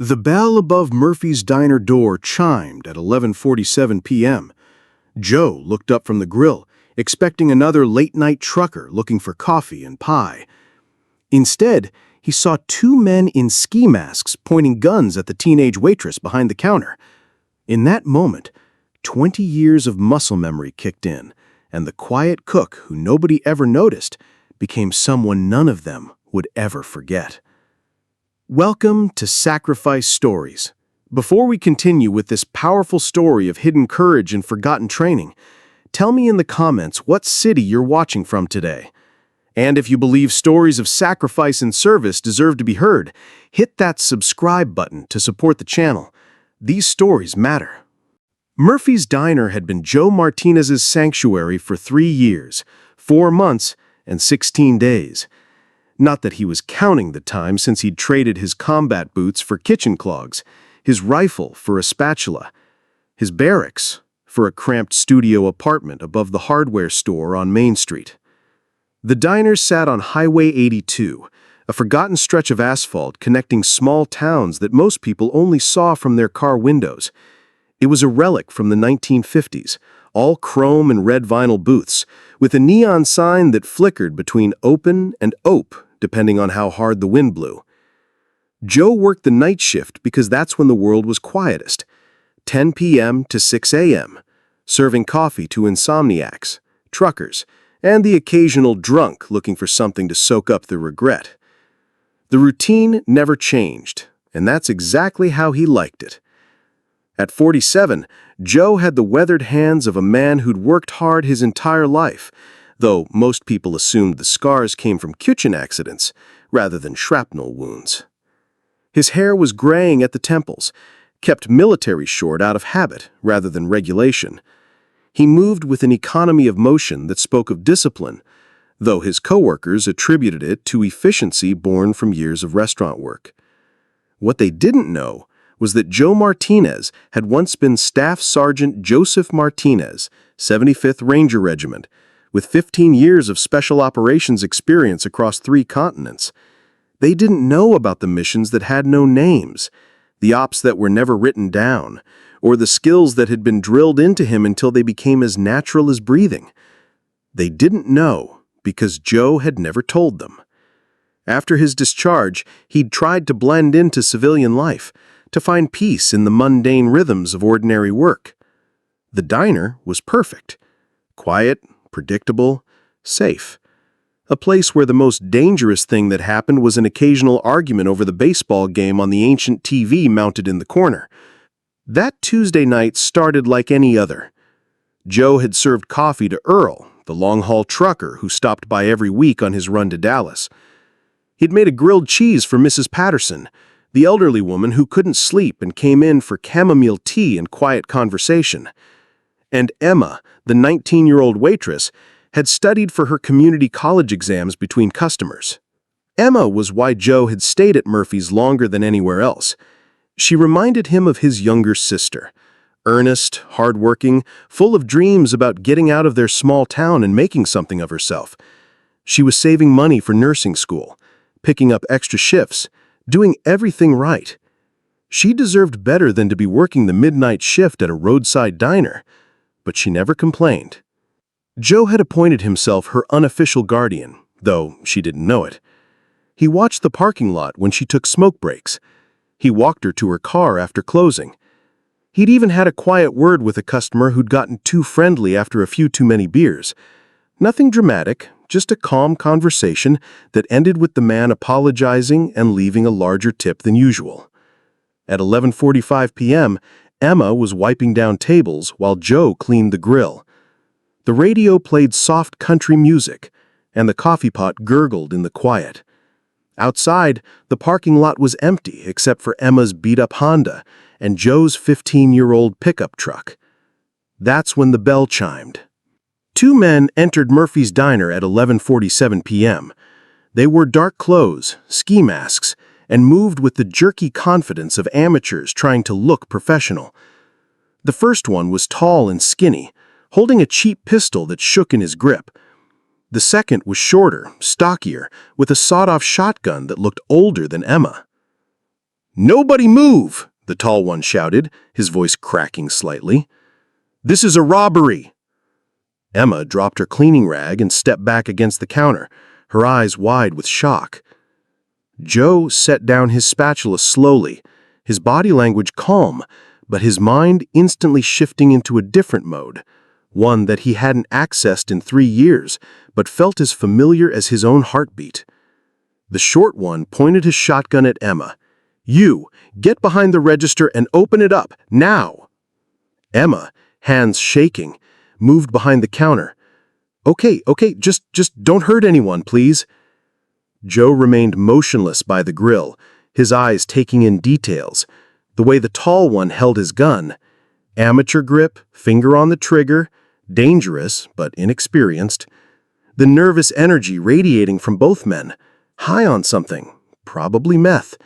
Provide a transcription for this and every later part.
The bell above Murphy's diner door chimed at 11:47 p.m. Joe looked up from the grill, expecting another late-night trucker looking for coffee and pie. Instead, he saw two men in ski masks pointing guns at the teenage waitress behind the counter. In that moment, 20 years of muscle memory kicked in, and the quiet cook who nobody ever noticed became someone none of them would ever forget. Welcome to Sacrifice Stories. Before we continue with this powerful story of hidden courage and forgotten training, tell me in the comments what city you're watching from today. And if you believe stories of sacrifice and service deserve to be heard, hit that subscribe button to support the channel. These stories matter. Murphy's Diner had been Joe Martinez's sanctuary for 3 years, 4 months, and 16 days. Not that he was counting the time, since he'd traded his combat boots for kitchen clogs, his rifle for a spatula, his barracks for a cramped studio apartment above the hardware store on Main Street. The diner sat on Highway 82, a forgotten stretch of asphalt connecting small towns that most people only saw from their car windows. It was a relic from the 1950s, all chrome and red vinyl booths, with a neon sign that flickered between open and ope, depending on how hard the wind blew. Joe worked the night shift because that's when the world was quietest, 10 p.m. to 6 a.m., serving coffee to insomniacs, truckers, and the occasional drunk looking for something to soak up their regret. The routine never changed, and that's exactly how he liked it. At 47, Joe had the weathered hands of a man who'd worked hard his entire life, though most people assumed the scars came from kitchen accidents rather than shrapnel wounds. His hair was graying at the temples, kept military short out of habit rather than regulation. He moved with an economy of motion that spoke of discipline, though his coworkers attributed it to efficiency born from years of restaurant work. What they didn't know was that Joe Martinez had once been Staff Sergeant Joseph Martinez, 75th Ranger Regiment, with 15 years of special operations experience across 3 continents. They didn't know about the missions that had no names, the ops that were never written down, or the skills that had been drilled into him until they became as natural as breathing. They didn't know because Joe had never told them. After his discharge, he'd tried to blend into civilian life, to find peace in the mundane rhythms of ordinary work. The diner was perfect. Quiet, predictable, safe. A place where the most dangerous thing that happened was an occasional argument over the baseball game on the ancient TV mounted in the corner. That Tuesday night started like any other. Joe had served coffee to Earl, the long-haul trucker who stopped by every week on his run to Dallas. He'd made a grilled cheese for Mrs. Patterson, the elderly woman who couldn't sleep and came in for chamomile tea and quiet conversation. And Emma, the 19-year-old waitress, had studied for her community college exams between customers. Emma was why Joe had stayed at Murphy's longer than anywhere else. She reminded him of his younger sister, earnest, hardworking, full of dreams about getting out of their small town and making something of herself. She was saving money for nursing school, picking up extra shifts, doing everything right. She deserved better than to be working the midnight shift at a roadside diner, but she never complained. Joe had appointed himself her unofficial guardian, though she didn't know it. He watched the parking lot when she took smoke breaks. He walked her to her car after closing. He'd even had a quiet word with a customer who'd gotten too friendly after a few too many beers. Nothing dramatic, just a calm conversation that ended with the man apologizing and leaving a larger tip than usual. At 11:45 p.m., Emma was wiping down tables while Joe cleaned the grill. The radio played soft country music, and the coffee pot gurgled in the quiet. Outside, the parking lot was empty except for Emma's beat-up Honda and Joe's 15-year-old pickup truck. That's when the bell chimed. 2 men entered Murphy's Diner at 11:47 p.m. They wore dark clothes, ski masks, and moved with the jerky confidence of amateurs trying to look professional. The first one was tall and skinny, holding a cheap pistol that shook in his grip. The second was shorter, stockier, with a sawed-off shotgun that looked older than Emma. "Nobody move!" the tall one shouted, his voice cracking slightly. "This is a robbery!" Emma dropped her cleaning rag and stepped back against the counter, her eyes wide with shock. Joe set down his spatula slowly, his body language calm, but his mind instantly shifting into a different mode, one that he hadn't accessed in 3 years, but felt as familiar as his own heartbeat. The short one pointed his shotgun at Emma. "You, get behind the register and open it up, now!" Emma, hands shaking, moved behind the counter. Okay, just don't hurt anyone, please." Joe remained motionless by the grill, his eyes taking in details, the way the tall one held his gun. Amateur grip, finger on the trigger, dangerous but inexperienced. The nervous energy radiating from both men, high on something, probably meth.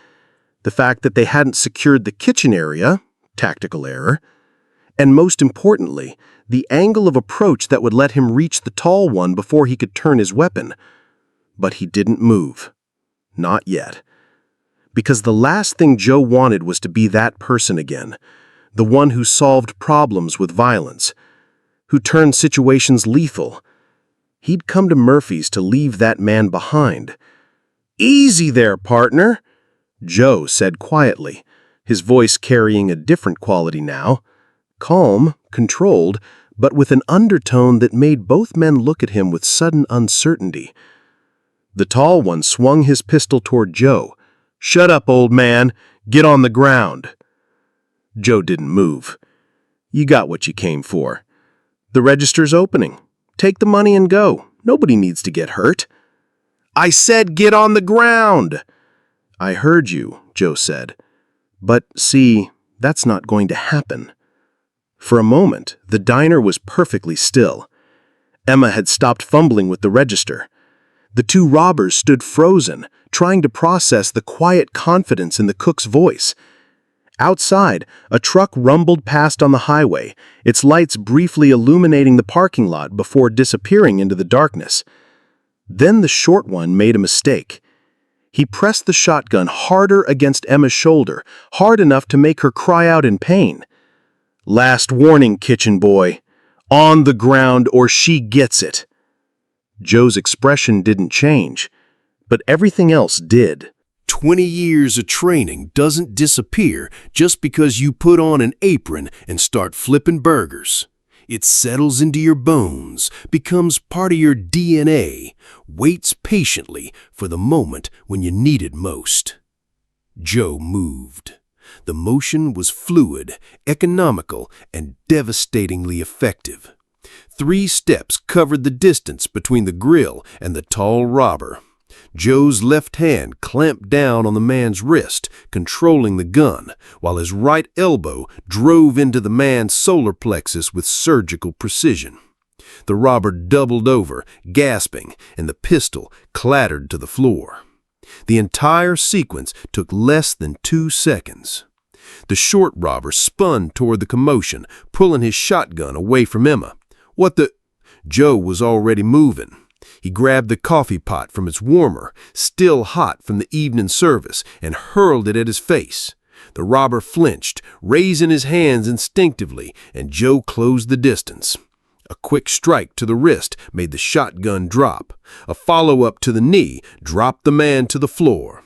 The fact that they hadn't secured the kitchen area, tactical error. And most importantly, the angle of approach that would let him reach the tall one before he could turn his weapon. But he didn't move. Not yet. Because the last thing Joe wanted was to be that person again, the one who solved problems with violence, who turned situations lethal. He'd come to Murphy's to leave that man behind. "Easy there, partner," Joe said quietly, his voice carrying a different quality now. Calm, controlled, but with an undertone that made both men look at him with sudden uncertainty. The tall one swung his pistol toward Joe. "Shut up, old man. Get on the ground." Joe didn't move. "You got what you came for. The register's opening. Take the money and go. Nobody needs to get hurt." "I said get on the ground!" "I heard you," Joe said. "But see, that's not going to happen." For a moment, the diner was perfectly still. Emma had stopped fumbling with the register. The two robbers stood frozen, trying to process the quiet confidence in the cook's voice. Outside, a truck rumbled past on the highway, its lights briefly illuminating the parking lot before disappearing into the darkness. Then the short one made a mistake. He pressed the shotgun harder against Emma's shoulder, hard enough to make her cry out in pain. "Last warning, kitchen boy. On the ground or she gets it." Joe's expression didn't change, but everything else did. 20 years of training doesn't disappear just because you put on an apron and start flipping burgers. It settles into your bones, becomes part of your DNA, waits patiently for the moment when you need it most. Joe moved. The motion was fluid, economical, and devastatingly effective. 3 steps covered the distance between the grill and the tall robber. Joe's left hand clamped down on the man's wrist, controlling the gun, while his right elbow drove into the man's solar plexus with surgical precision. The robber doubled over, gasping, and the pistol clattered to the floor. The entire sequence took less than 2 seconds. The short robber spun toward the commotion, pulling his shotgun away from Emma. "What the—" Joe was already moving. He grabbed the coffee pot from its warmer, still hot from the evening service, and hurled it at his face. The robber flinched, raising his hands instinctively, and Joe closed the distance. A quick strike to the wrist made the shotgun drop. A follow-up to the knee dropped the man to the floor.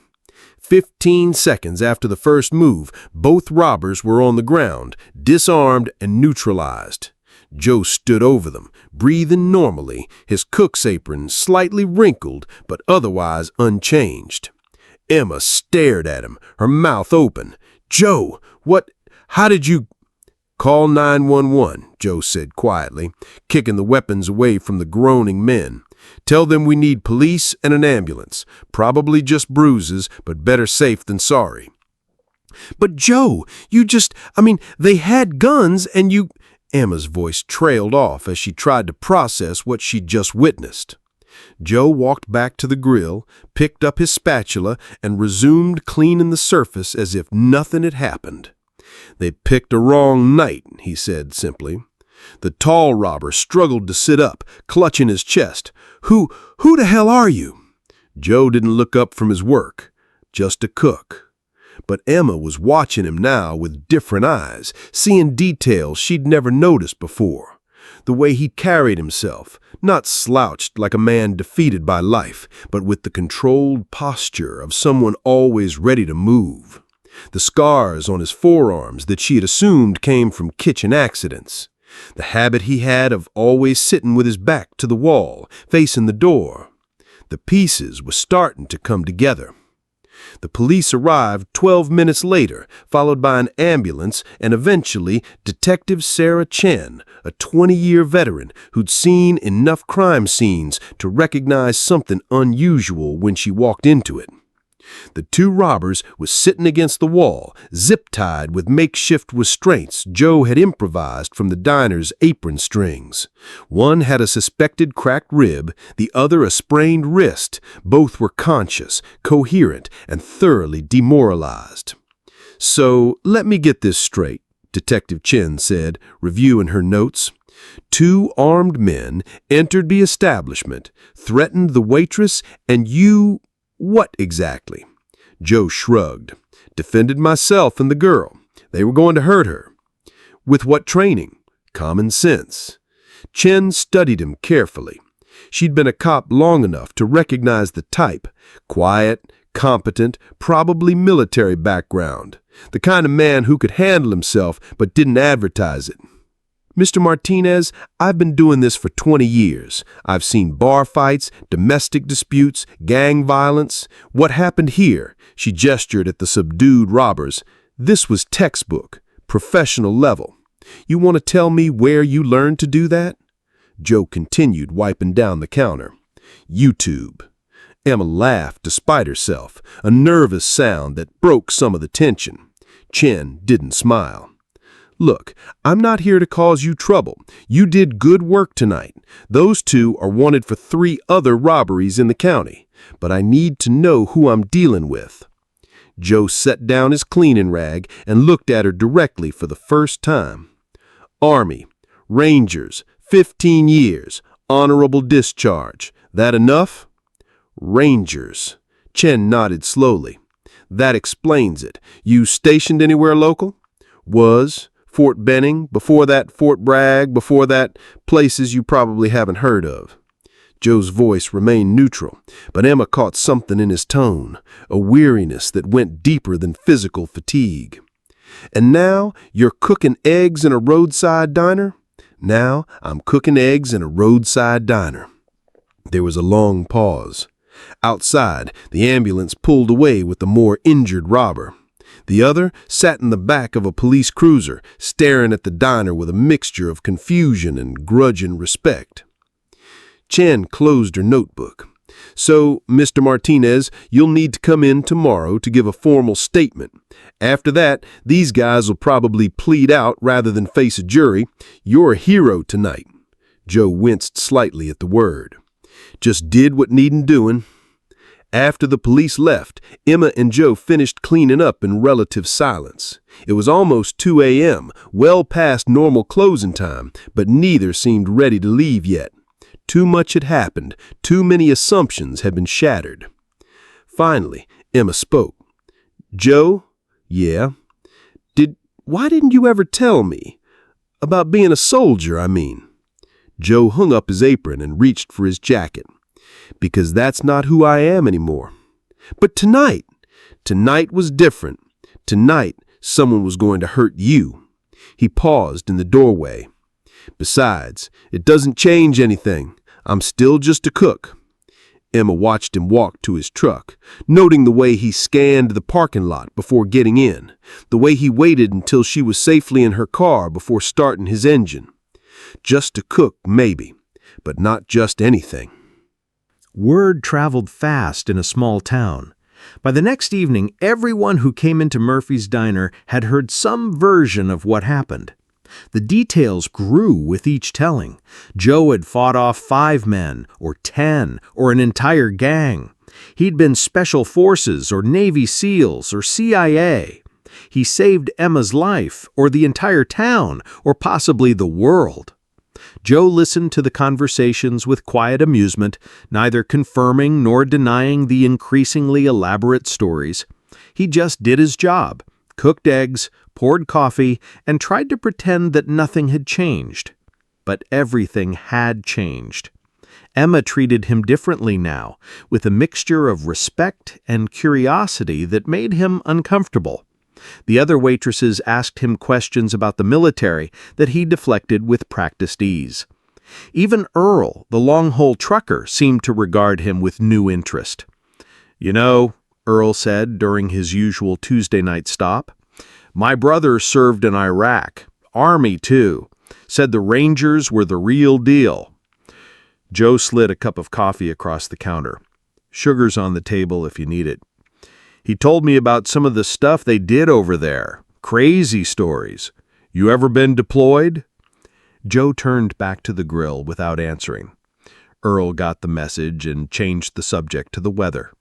15 seconds after the first move, both robbers were on the ground, disarmed and neutralized. Joe stood over them, breathing normally, his cook's apron slightly wrinkled but otherwise unchanged. Emma stared at him, her mouth open. "Joe, how did you—" "Call 911, Joe said quietly, kicking the weapons away from the groaning men. "Tell them we need police and an ambulance. Probably just bruises, but better safe than sorry." "But Joe, they had guns and you—" Emma's voice trailed off as she tried to process what she'd just witnessed. Joe walked back to the grill, picked up his spatula, and resumed cleaning the surface as if nothing had happened. "They picked a wrong night," he said simply. The tall robber struggled to sit up, clutching his chest. Who the hell are you?" Joe didn't look up from his work. "Just a cook." But Emma was watching him now with different eyes, seeing details she'd never noticed before. The way he carried himself, not slouched like a man defeated by life, but with the controlled posture of someone always ready to move. The scars on his forearms that she had assumed came from kitchen accidents. The habit he had of always sitting with his back to the wall, facing the door. The pieces were starting to come together. The police arrived 12 minutes later, followed by an ambulance and eventually Detective Sarah Chen, a 20-year veteran who'd seen enough crime scenes to recognize something unusual when she walked into it. The two robbers were sitting against the wall, zip-tied with makeshift restraints Joe had improvised from the diner's apron strings. One had a suspected cracked rib, the other a sprained wrist. Both were conscious, coherent, and thoroughly demoralized. "So, let me get this straight," Detective Chen said, reviewing her notes. "Two armed men entered the establishment, threatened the waitress, and you... what exactly?" Joe shrugged. "Defended myself and the girl. They were going to hurt her." "With what training?" "Common sense." Chen studied him carefully. She'd been a cop long enough to recognize the type. Quiet, competent, probably military background. The kind of man who could handle himself but didn't advertise it. "Mr. Martinez, I've been doing this for 20 years. I've seen bar fights, domestic disputes, gang violence. What happened here?" She gestured at the subdued robbers. "This was textbook, professional level. You want to tell me where you learned to do that?" Joe continued, wiping down the counter. "YouTube." Emma laughed despite herself, a nervous sound that broke some of the tension. Chen didn't smile. "Look, I'm not here to cause you trouble. You did good work tonight. Those two are wanted for 3 other robberies in the county. But I need to know who I'm dealing with." Joe set down his cleaning rag and looked at her directly for the first time. "Army, Rangers, 15 years, honorable discharge. That enough?" "Rangers." Chen nodded slowly. "That explains it. You stationed anywhere local?" "Was. Fort Benning, before that Fort Bragg, before that places you probably haven't heard of." Joe's voice remained neutral, but Emma caught something in his tone, a weariness that went deeper than physical fatigue. "And now you're cooking eggs in a roadside diner?" "Now I'm cooking eggs in a roadside diner." There was a long pause. Outside, the ambulance pulled away with the more injured robber. The other sat in the back of a police cruiser, staring at the diner with a mixture of confusion and grudging respect. Chen closed her notebook. "So, Mr. Martinez, you'll need to come in tomorrow to give a formal statement. After that, these guys will probably plead out rather than face a jury. You're a hero tonight." Joe winced slightly at the word. "Just did what needn't doing." After the police left, Emma and Joe finished cleaning up in relative silence. It was almost 2 a.m., well past normal closing time, but neither seemed ready to leave yet. Too much had happened, too many assumptions had been shattered. Finally, Emma spoke. "Joe?" "Yeah?" Why didn't you ever tell me? About being a soldier, I mean." Joe hung up his apron and reached for his jacket. "Because that's not who I am anymore." "But tonight." "Tonight was different. Tonight, someone was going to hurt you." He paused in the doorway. "Besides, it doesn't change anything. I'm still just a cook." Emma watched him walk to his truck, noting the way he scanned the parking lot before getting in, the way he waited until she was safely in her car before starting his engine. Just a cook, maybe, but not just anything. Word traveled fast in a small town. By the next evening, everyone who came into Murphy's Diner had heard some version of what happened. The details grew with each telling. Joe had fought off 5 men, or 10, or an entire gang. He'd been Special Forces, or Navy SEALs, or CIA. He saved Emma's life, or the entire town, or possibly the world. Joe listened to the conversations with quiet amusement, neither confirming nor denying the increasingly elaborate stories. He just did his job, cooked eggs, poured coffee, and tried to pretend that nothing had changed. But everything had changed. Emma treated him differently now, with a mixture of respect and curiosity that made him uncomfortable. The other waitresses asked him questions about the military that he deflected with practiced ease. Even Earl, the long-haul trucker, seemed to regard him with new interest. "You know," Earl said during his usual Tuesday night stop, "my brother served in Iraq. Army, too. Said the Rangers were the real deal." Joe slid a cup of coffee across the counter. "Sugar's on the table if you need it. He told me about some of the stuff they did over there. Crazy stories. You ever been deployed?" Joe turned back to the grill without answering. Earl got the message and changed the subject to the weather.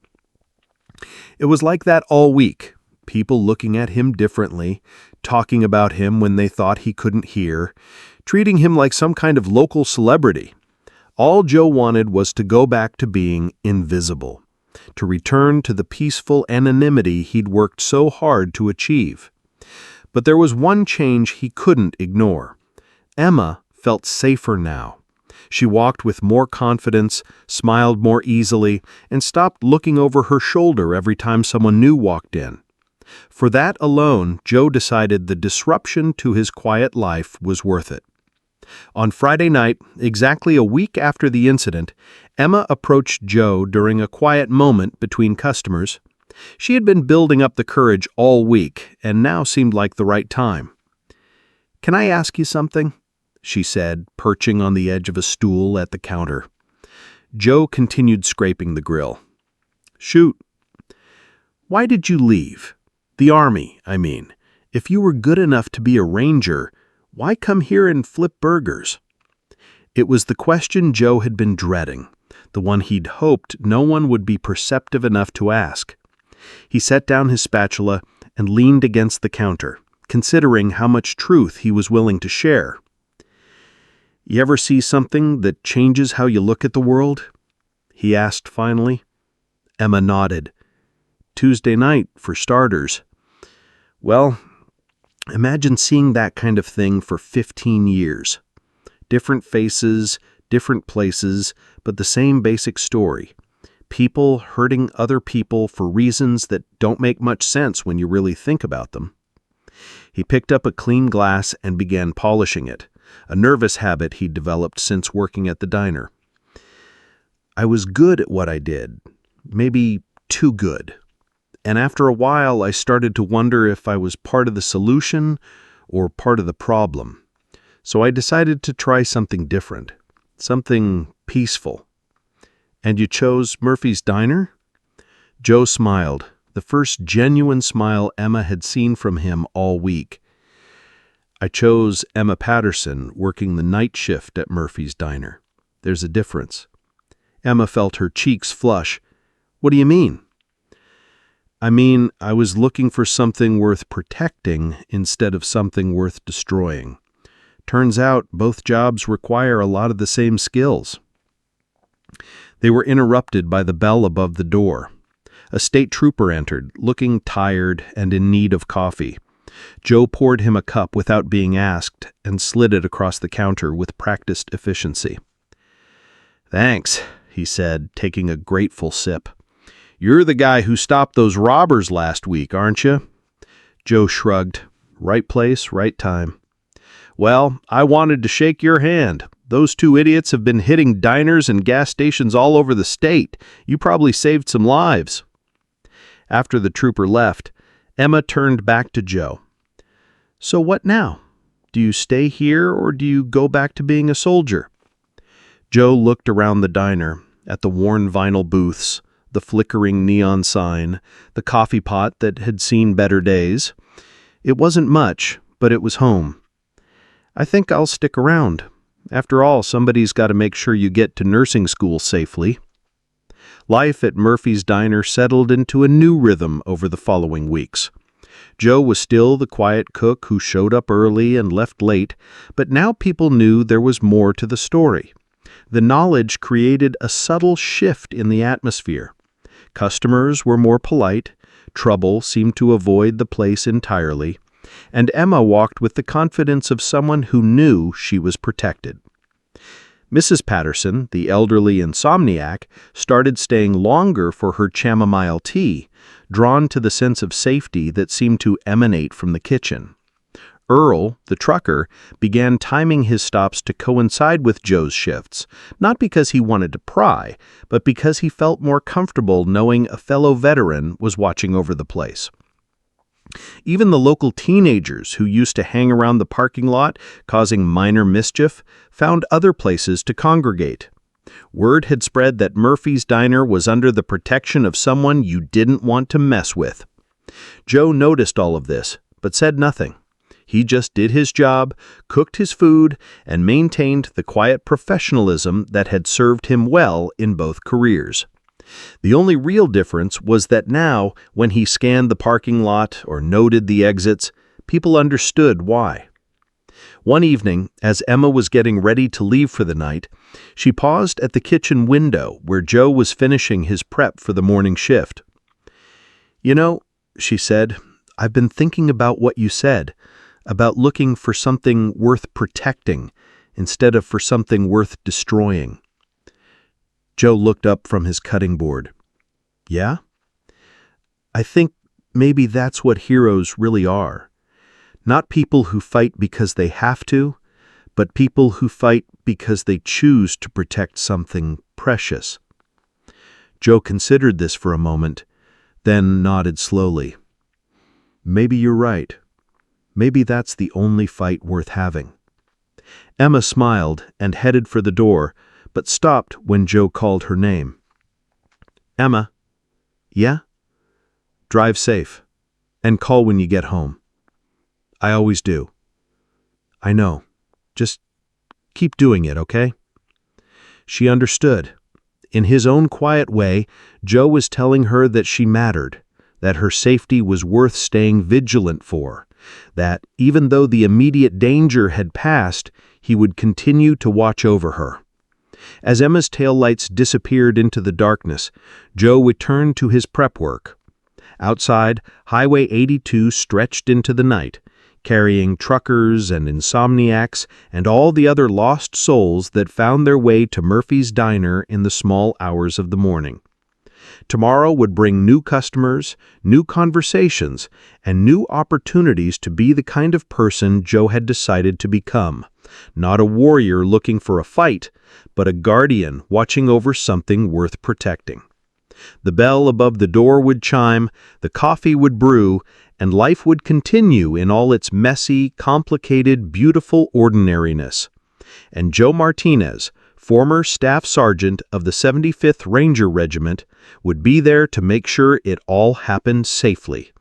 It was like that all week. People looking at him differently, talking about him when they thought he couldn't hear, treating him like some kind of local celebrity. All Joe wanted was to go back to being invisible, to return to the peaceful anonymity he'd worked so hard to achieve. But there was one change he couldn't ignore. Emma felt safer now. She walked with more confidence, smiled more easily, and stopped looking over her shoulder every time someone new walked in. For that alone, Joe decided the disruption to his quiet life was worth it. On Friday night, exactly a week after the incident, Emma approached Joe during a quiet moment between customers. She had been building up the courage all week, and now seemed like the right time. "Can I ask you something?" she said, perching on the edge of a stool at the counter. Joe continued scraping the grill. "Shoot." "Why did you leave? The Army, I mean. If you were good enough to be a ranger, why come here and flip burgers?" It was the question Joe had been dreading, the one he'd hoped no one would be perceptive enough to ask. He set down his spatula and leaned against the counter, considering how much truth he was willing to share. "You ever see something that changes how you look at the world?" he asked finally. Emma nodded. "Tuesday night, for starters." "Well, imagine seeing that kind of thing for 15 years. Different faces, different places, but the same basic story. People hurting other people for reasons that don't make much sense when you really think about them." He picked up a clean glass and began polishing it, a nervous habit he'd developed since working at the diner. "I was good at what I did, maybe too good. And after a while, I started to wonder if I was part of the solution or part of the problem. So I decided to try something different, something peaceful." "And you chose Murphy's Diner?" Joe smiled, the first genuine smile Emma had seen from him all week. "I chose Emma Patterson working the night shift at Murphy's Diner. There's a difference." Emma felt her cheeks flush. "What do you mean?" "I mean, I was looking for something worth protecting instead of something worth destroying. Turns out both jobs require a lot of the same skills." They were interrupted by the bell above the door. A state trooper entered, looking tired and in need of coffee. Joe poured him a cup without being asked and slid it across the counter with practiced efficiency. "Thanks," he said, taking a grateful sip. "You're the guy who stopped those robbers last week, aren't you?" Joe shrugged. Right place, right time. "Well, I wanted to shake your hand. Those two idiots have been hitting diners and gas stations all over the state. You probably saved some lives." After the trooper left, Emma turned back to Joe. "So what now? Do you stay here or do you go back to being a soldier?" Joe looked around the diner, at the worn vinyl booths, the flickering neon sign, the coffee pot that had seen better days. It wasn't much, but it was home. "I think I'll stick around. After all, somebody's got to make sure you get to nursing school safely." Life at Murphy's Diner settled into a new rhythm over the following weeks. Joe was still the quiet cook who showed up early and left late, but now people knew there was more to the story. The knowledge created a subtle shift in the atmosphere. Customers were more polite, Trouble seemed to avoid the place entirely, and Emma walked with the confidence of someone who knew she was protected. Mrs. Patterson, the elderly insomniac, started staying longer for her chamomile tea, drawn to the sense of safety that seemed to emanate from the kitchen. Earl, the trucker, began timing his stops to coincide with Joe's shifts, not because he wanted to pry, but because he felt more comfortable knowing a fellow veteran was watching over the place. Even the local teenagers who used to hang around the parking lot, causing minor mischief, found other places to congregate. Word had spread that Murphy's Diner was under the protection of someone you didn't want to mess with. Joe noticed all of this, but said nothing. He just did his job, cooked his food, and maintained the quiet professionalism that had served him well in both careers. The only real difference was that now, when he scanned the parking lot or noted the exits, people understood why. One evening, as Emma was getting ready to leave for the night, she paused at the kitchen window where Joe was finishing his prep for the morning shift. "You know," she said, "I've been thinking about what you said, about looking for something worth protecting instead of for something worth destroying." Joe looked up from his cutting board. "Yeah? I think maybe that's what heroes really are. Not people who fight because they have to, but people who fight because they choose to protect something precious." Joe considered this for a moment, then nodded slowly. "Maybe you're right. Maybe that's the only fight worth having." Emma smiled and headed for the door, but stopped when Joe called her name. "Emma." "Yeah?" "Drive safe, and call when you get home." "I always do." "I know. Just keep doing it, okay?" She understood. In his own quiet way, Joe was telling her that she mattered, that her safety was worth staying vigilant for, that even though the immediate danger had passed, he would continue to watch over her. As Emma's taillights disappeared into the darkness, Joe returned to his prep work. Outside, Highway 82 stretched into the night, carrying truckers and insomniacs and all the other lost souls that found their way to Murphy's Diner in the small hours of the morning. Tomorrow would bring new customers, new conversations, and new opportunities to be the kind of person Joe had decided to become. Not a warrior looking for a fight, but a guardian watching over something worth protecting. The bell above the door would chime, the coffee would brew, and life would continue in all its messy, complicated, beautiful ordinariness. And Joe Martinez, former staff sergeant of the 75th Ranger Regiment, would be there to make sure it all happened safely.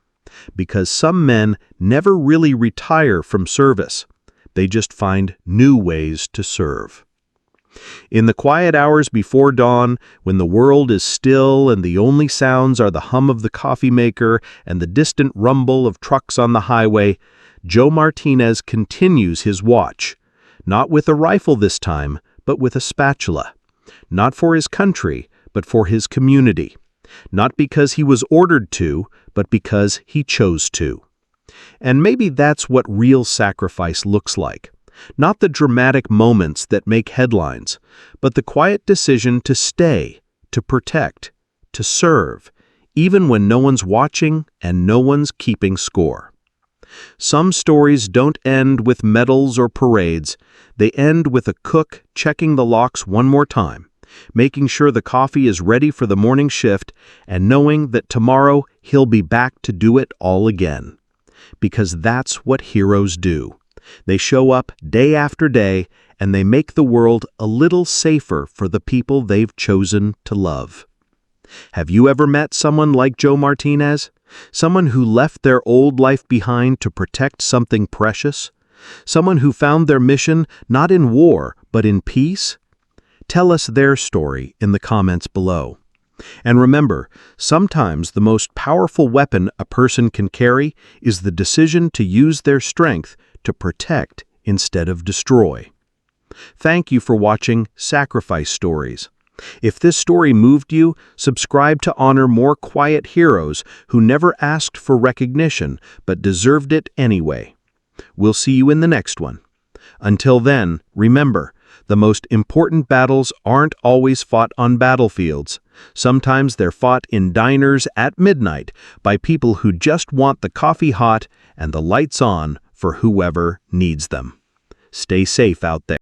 Because some men never really retire from service. They just find new ways to serve. In the quiet hours before dawn, when the world is still and the only sounds are the hum of the coffee maker and the distant rumble of trucks on the highway, Joe Martinez continues his watch. Not with a rifle this time, but with a spatula. Not for his country, but for his community. Not because he was ordered to, but because he chose to. And maybe that's what real sacrifice looks like. Not the dramatic moments that make headlines, but the quiet decision to stay, to protect, to serve, even when no one's watching and no one's keeping score. Some stories don't end with medals or parades. They end with a cook checking the locks one more time, making sure the coffee is ready for the morning shift, and knowing that tomorrow he'll be back to do it all again. Because that's what heroes do. They show up day after day, and they make the world a little safer for the people they've chosen to love. Have you ever met someone like Joe Martinez? Someone who left their old life behind to protect something precious? Someone who found their mission not in war, but in peace? Tell us their story in the comments below. And remember, sometimes the most powerful weapon a person can carry is the decision to use their strength to protect instead of destroy. Thank you for watching Sacrifice Stories. If this story moved you, subscribe to honor more quiet heroes who never asked for recognition but deserved it anyway. We'll see you in the next one. Until then, remember, the most important battles aren't always fought on battlefields. Sometimes they're fought in diners at midnight by people who just want the coffee hot and the lights on for whoever needs them. Stay safe out there.